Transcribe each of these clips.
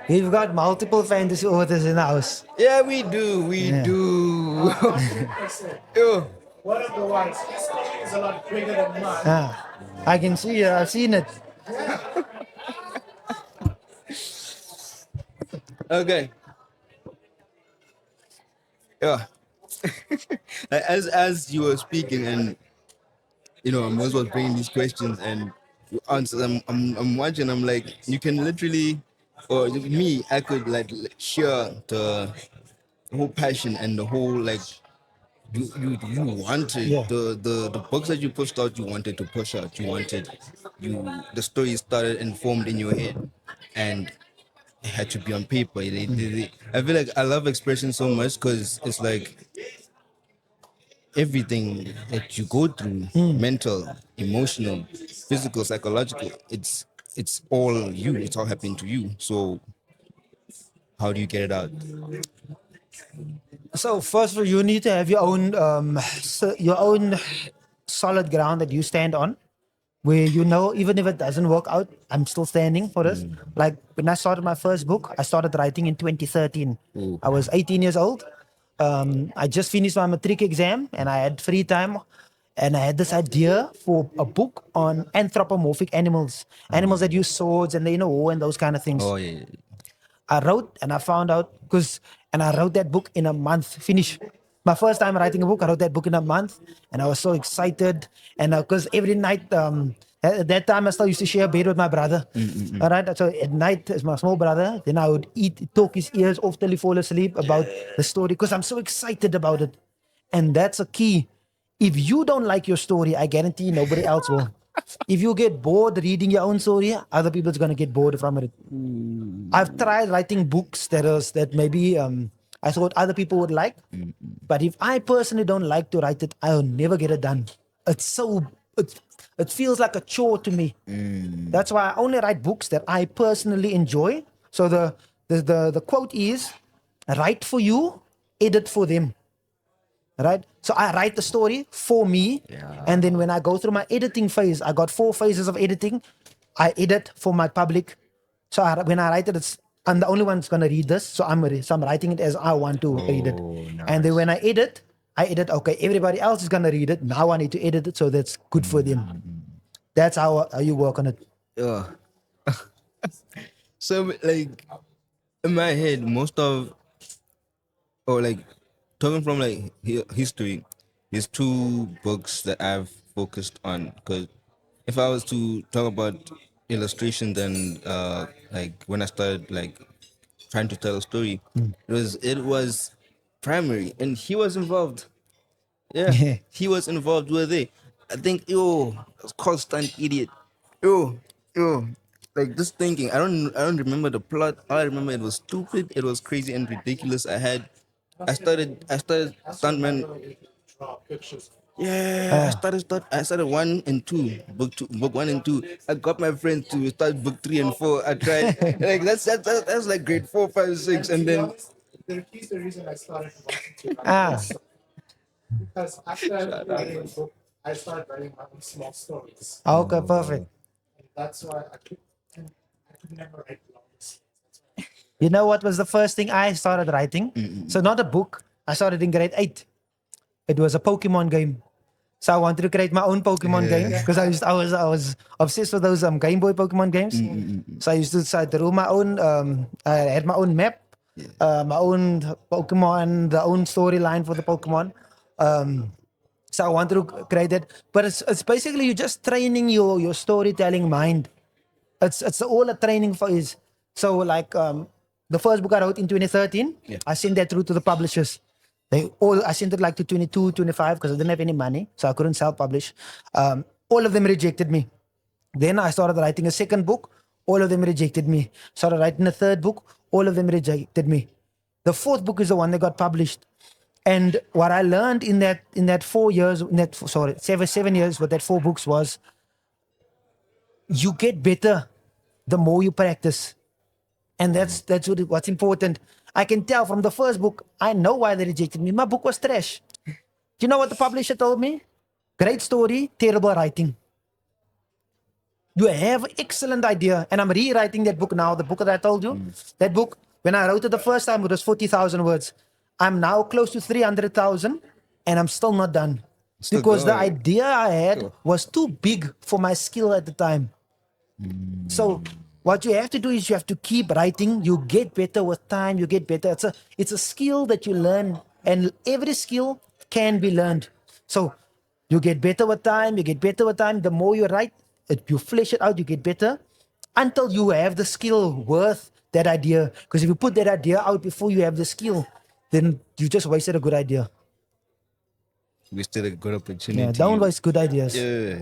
We've got multiple fantasy authors in the house. Yeah, we do. We Yeah. do. Yo. One of the ones, his story is a lot bigger than mine. Ah, I can see it. I've seen it. Okay. Yeah. As you were speaking, and Moses was bringing these questions and you answer them. I'm watching. I'm like, you can literally, or me, I could like share the whole passion and the whole like you wanted Yeah. the books that you pushed out. You wanted to push out. You wanted the story started and formed in your head, and it had to be on paper. I feel like I love expression so much because it's like everything that you go through, mental, emotional, physical, psychological, it's all you. It's all happening to you. So how do you get it out? So first of all, you need to have your own solid ground that you stand on, where you know even if it doesn't work out, I'm still standing for this. Like when I started my first book, I started writing in 2013. Ooh. I was 18 years old. I just finished my matric exam and I had free time. And I had this idea for a book on anthropomorphic animals, animals that use swords and they war and those kind of things. Oh yeah. I wrote and I found out and I wrote that book in a month, finish. My first time writing a book, I wrote that book in a month and I was so excited. And because every night, at that time, I still used to share a bed with my brother. All right. So at night, as my small brother, then I would talk his ears off till he fall asleep about the story because I'm so excited about it. And that's a key. If you don't like your story, I guarantee nobody else will. If you get bored reading your own story, other people's gonna get bored from it. I've tried writing books that maybe I thought other people would like, but if I personally don't like to write it, I'll never get it done. It's so it feels like a chore to me. That's why I only write books that I personally enjoy. So the quote is, write for you, edit for them. Right? So I write the story for me. Yeah. And then when I go through my editing phase, I got 4 phases of editing. I edit for my public. So when I write it, I'm the only one that's going to read this. So I'm writing it as I want to read it. And then when I edit, okay, everybody else is going to read it. Now I need to edit it so that's good for them. That's how you work on it. Yeah. So like in my head, most of or like talking from like history, there's 2 books that I've focused on. Because if I was to talk about illustration, then like when I started like trying to tell a story, it was primary, and he was involved. Yeah, he was involved with it. I think it's called Stunt Idiot. Yo, yo, like just thinking. I don't remember the plot. All I remember, it was stupid. It was crazy and ridiculous. I started stuntman. Draw pictures. Yeah, I started 1 and 2, book 1 and 2. I got my friends to start book 3 and 4. I tried like that's like grade 4, 5, 6, and To be then honest, he's the reason I started wanting to write Ah. books. Because after writing a book, I started writing my own small stories. Okay, perfect. And that's why I could never write long stories. You know what was the first thing I started writing? So not a book. I started in grade 8. It was a Pokemon game. So I wanted to create my own Pokemon game because I was obsessed with those Game Boy Pokemon games. So I used to draw my own. I had my own map, my own Pokemon, the own storyline for the Pokemon. So I wanted to create that, but it's basically you just training your storytelling mind. It's all a training for is. So like the first book I wrote in 2013, I sent that through to the publishers. I sent it like to 22, 25 because I didn't have any money, so I couldn't self-publish. All of them rejected me. Then I started writing a second book. All of them rejected me. Started writing a third book. All of them rejected me. The fourth book is the one that got published. And what I learned in that 4 years, 7 years with that 4 books was you get better the more you practice. And that's what's important. I can tell from the first book, I know why they rejected me. My book was trash. Do you know what the publisher told me? Great story, terrible writing. You have an excellent idea. And I'm rewriting that book now, the book that I told you. That book, when I wrote it the first time, it was 40,000 words. I'm now close to 300,000 and I'm still not done. Still Because the going. idea I had was too big for my skill at the time. So what you have to do is you have to keep writing. You get better with time. You get better. It's a skill that you learn, and every skill can be learned. So you get better with time. You get better with time. The more you write, you flesh it out. You get better until you have the skill worth that idea. Because if you put that idea out before you have the skill, then you just wasted a good idea. We still a good opportunity. Yeah, don't waste good ideas. Yeah.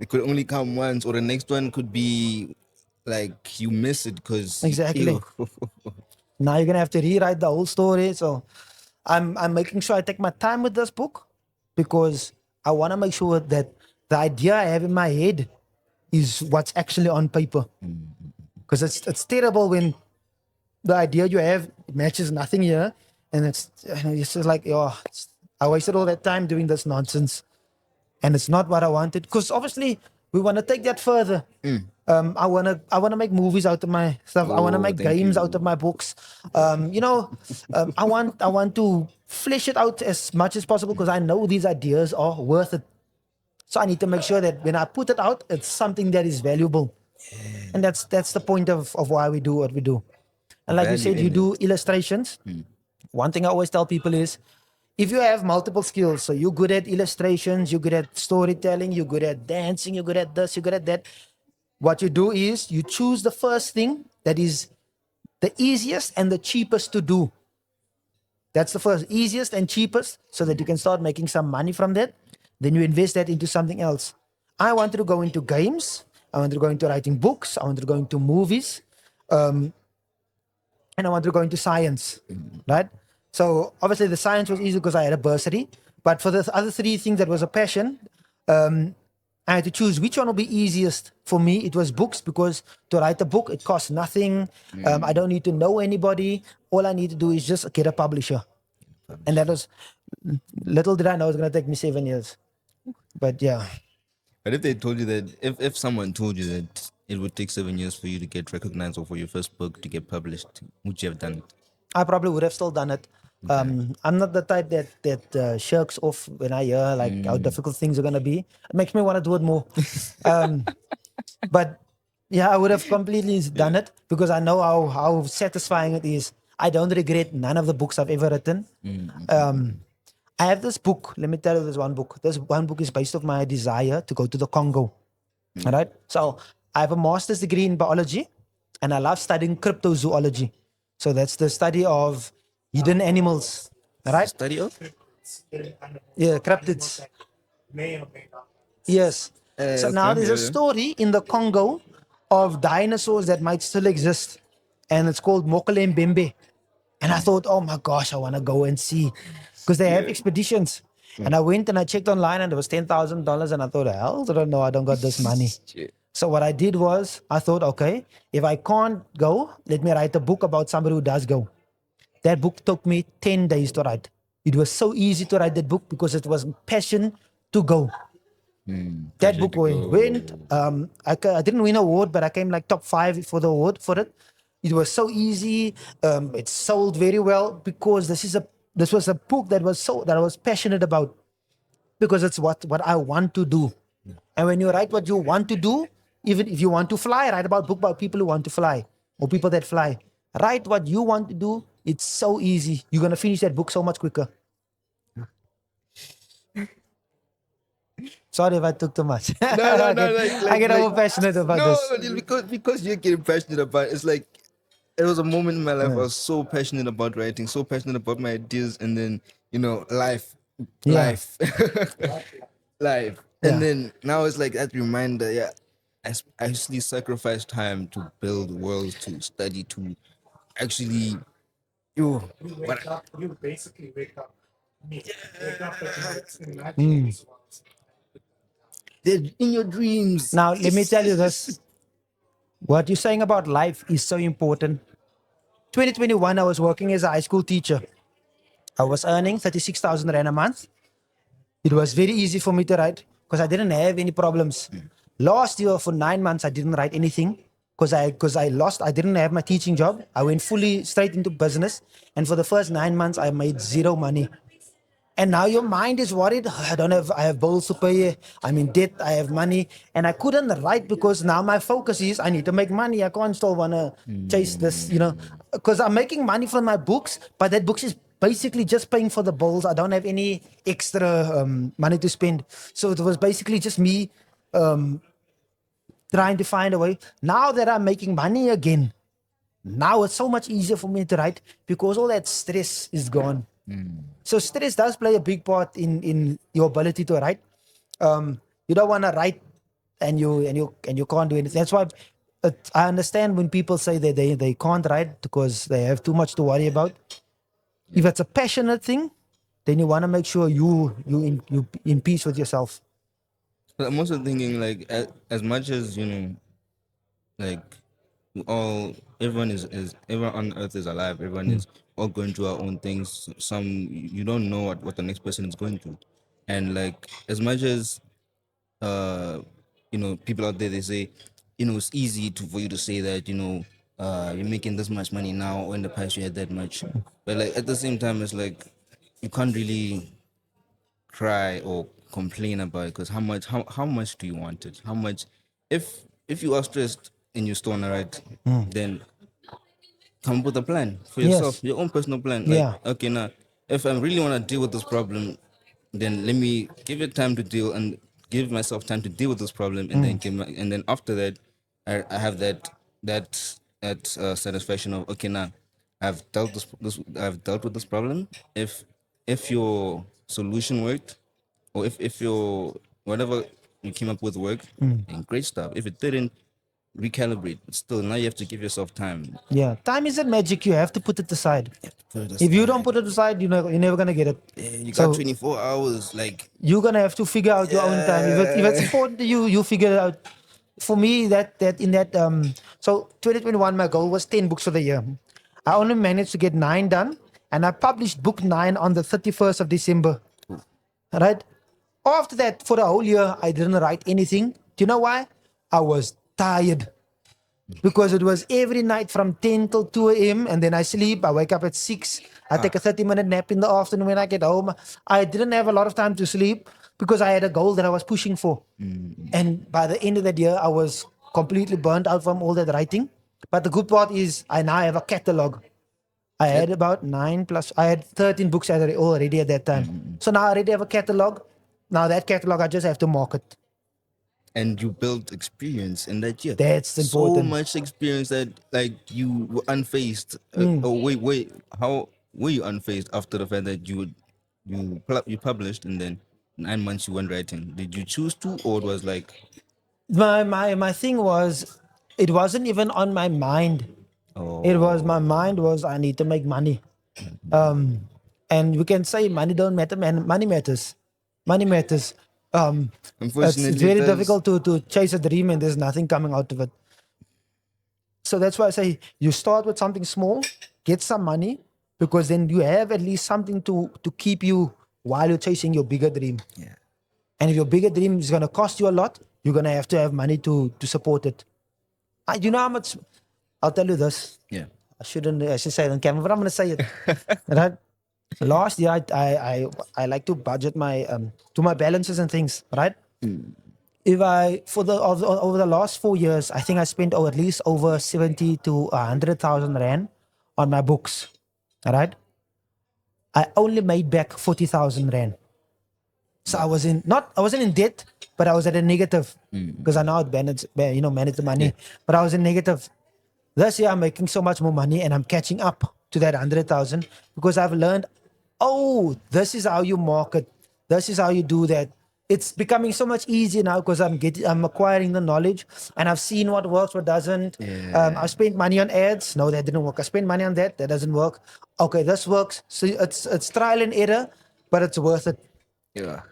It could only come once, or the next one could be like you miss it because Exactly. Now you're gonna have to rewrite the whole story. So I'm making sure I take my time with this book because I want to make sure that the idea I have in my head is what's actually on paper. Because it's terrible when the idea you have matches nothing here, and it's just like, I wasted all that time doing this nonsense, and it's not what I wanted. Because obviously we want to take that further. I wanna make movies out of my stuff. I wanna Oh, make thank games you. out of my books. I want to flesh it out as much as possible because I know these ideas are worth it. So I need to make sure that when I put it out, it's something that is valuable. And that's the point of why we do what we do. And like you Value said, you in do illustrations. One thing I always tell people is if you have multiple skills, so you're good at illustrations, you're good at storytelling, you're good at dancing, you're good at this, you're good at that. What you do is you choose the first thing that is the easiest and the cheapest to do. That's the first, easiest and cheapest, so that you can start making some money from that. Then you invest that into something else. I wanted to go into games. I wanted to go into writing books. I wanted to go into movies. And I wanted to go into science, right? So obviously the science was easy because I had a bursary. But for the other three things that was a passion, I had to choose which one will be easiest for me. It was books because to write a book, it costs nothing. I don't need to know anybody. All I need to do is just get a publisher. And that was, little did I know it was going to take me 7 years. But yeah, But if they told you that, if someone told you that it would take 7 years for you to get recognized or for your first book to get published, would you have done it? I probably would have still done it. I'm not the type that shirks off when I hear like how difficult things are going to be. It makes me want to do it more. But yeah, I would have completely done it because I know how satisfying it is. I don't regret none of the books I've ever written. I have this book. Let me tell you this one book. This one book is based on my desire to go to the Congo. All right. So I have a master's degree in biology and I love studying cryptozoology. So that's the study of hidden animals. All right. Study of? Yeah, cryptids. May or may not. Yes. So now there's a story in the Congo of dinosaurs that might still exist. And it's called Mokele Mbembe. And I thought, oh my gosh, I want to go and see. Because they have expeditions. And I went and I checked online and it was $10,000. And I thought, hell, I don't know, I don't got this money. So what I did was, I thought, okay, if I can't go, let me write a book about somebody who does go. That book took me 10 days to write. It was so easy to write that book because it was passion to go. That book went. I didn't win an award, but I came like top 5 for the award for it. It was so easy. It sold very well because this was a book that I was passionate about because it's what I want to do. And when you write what you want to do, even if you want to fly, write about book about people who want to fly or people that fly. Write what you want to do. It's so easy. You're gonna finish that book so much quicker. Sorry if I took too much. No, I get over passionate about this. No, because you're getting passionate about it. It's like it was a moment in my life I was so passionate about writing, so passionate about my ideas, and then life. Yeah. Life. Yeah. And then now it's like that reminder, I actually sacrificed time to build worlds, to study, to actually You basically wake up. Wake up at night and imagine these ones. in your dreams. Now, let me tell you this. What you're saying about life is so important. 2021, I was working as a high school teacher. I was earning 36,000 Rand a month. It was very easy for me to write because I didn't have any problems. Last year for 9 months, I didn't write anything because I lost. I didn't have my teaching job. I went fully straight into business, and for the first 9 months, I made zero money. And now your mind is worried. I don't have. I have bills to pay. I'm in debt. I have money, and I couldn't write because now my focus is I need to make money. I can't still wanna chase this, because I'm making money from my books, but that books is basically just paying for the bills. I don't have any extra money to spend, so it was basically just me trying to find a way. Now that I'm making money again, now it's so much easier for me to write because all that stress is gone. So stress does play a big part in your ability to write. You don't want to write and you can't do anything. That's why I understand when people say that they can't write because they have too much to worry about. If it's a passionate thing, then you want to make sure you in peace with yourself. But I'm also thinking like as much as like everyone is everyone on earth is alive, everyone is all going through our own things. Some you don't know what the next person is going through, and like as much as people out there, they say it's easy for you to say that you're making this much money now, or in the past you had that much, but like at the same time it's like you can't really cry or complain about it because how much do you want it? How much if you are stressed and you still wanna write, then come up with a plan for yourself, Yes. your own personal plan. Yeah. Like, okay, now if I really want to deal with this problem, then let me give it time to deal and give myself time to deal with this problem, and and then after that, I have that satisfaction of, okay, now I've dealt with this problem. If your solution worked, or if your whatever you came up with worked, and great stuff. If it didn't, recalibrate. But still, now you have to give yourself time. Yeah. Time isn't magic. You have to put it aside. Put it If you don't aside. put it aside, you're never gonna get it. You So got 24 hours. Like, you're gonna have to figure out your own time. If it's important to you, you figure it out. For me, that in that so 2021, my goal was 10 books for the year. I only managed to get 9 done, and I published book 9 on the 31st of December. Right? After that, for the whole year, I didn't write anything. Do you know why? I was tired. Because it was every night from 10 till 2 a.m. and then I sleep. I wake up at 6. I take a 30-minute nap in the afternoon when I get home. I didn't have a lot of time to sleep because I had a goal that I was pushing for. And by the end of that year, I was completely burnt out from all that writing. But the good part is I now have a catalog. I had about 9 plus, I had 13 books already at that time. So now I already have a catalog. Now that catalog, I just have to market. and you built experience in that year. That's So important. much experience that like you were unfazed. Oh wait, how were you unfazed after the fact that you published and then 9 months you weren't writing? Did you choose to, or it was like, My thing was, it wasn't even on my mind. It was my mind was I need to make money. And we can say money don't matter, man. Money matters. Money matters. It's unfortunately, very it does. difficult to chase a dream and there's nothing coming out of it. So that's why I say you start with something small, get some money, because then you have at least something to keep you while you're chasing your bigger dream. Yeah. And if your bigger dream is gonna cost you a lot, you're gonna have to have money to support it. You know how much? I'll tell you this. Yeah. I should say it on camera, but I'm gonna say it. Right? Last year, I like to budget my to my balances and things. Right? If I for the over the last 4 years, I think I spent at least over 70 to 100,000 rand on my books. Right? I only made back 40,000 rand. So I wasn't in debt, but I was at a negative because I now manage the money. But I was in negative. This year I'm making so much more money and I'm catching up to that 100,000 because I've learned, oh, this is how you market. This is how you do that. It's becoming so much easier now because I'm acquiring the knowledge and I've seen what works, what doesn't. I've spent money on ads. No, that didn't work. I spent money on that. That doesn't work. Okay, this works. So it's trial and error, but it's worth it. Yeah.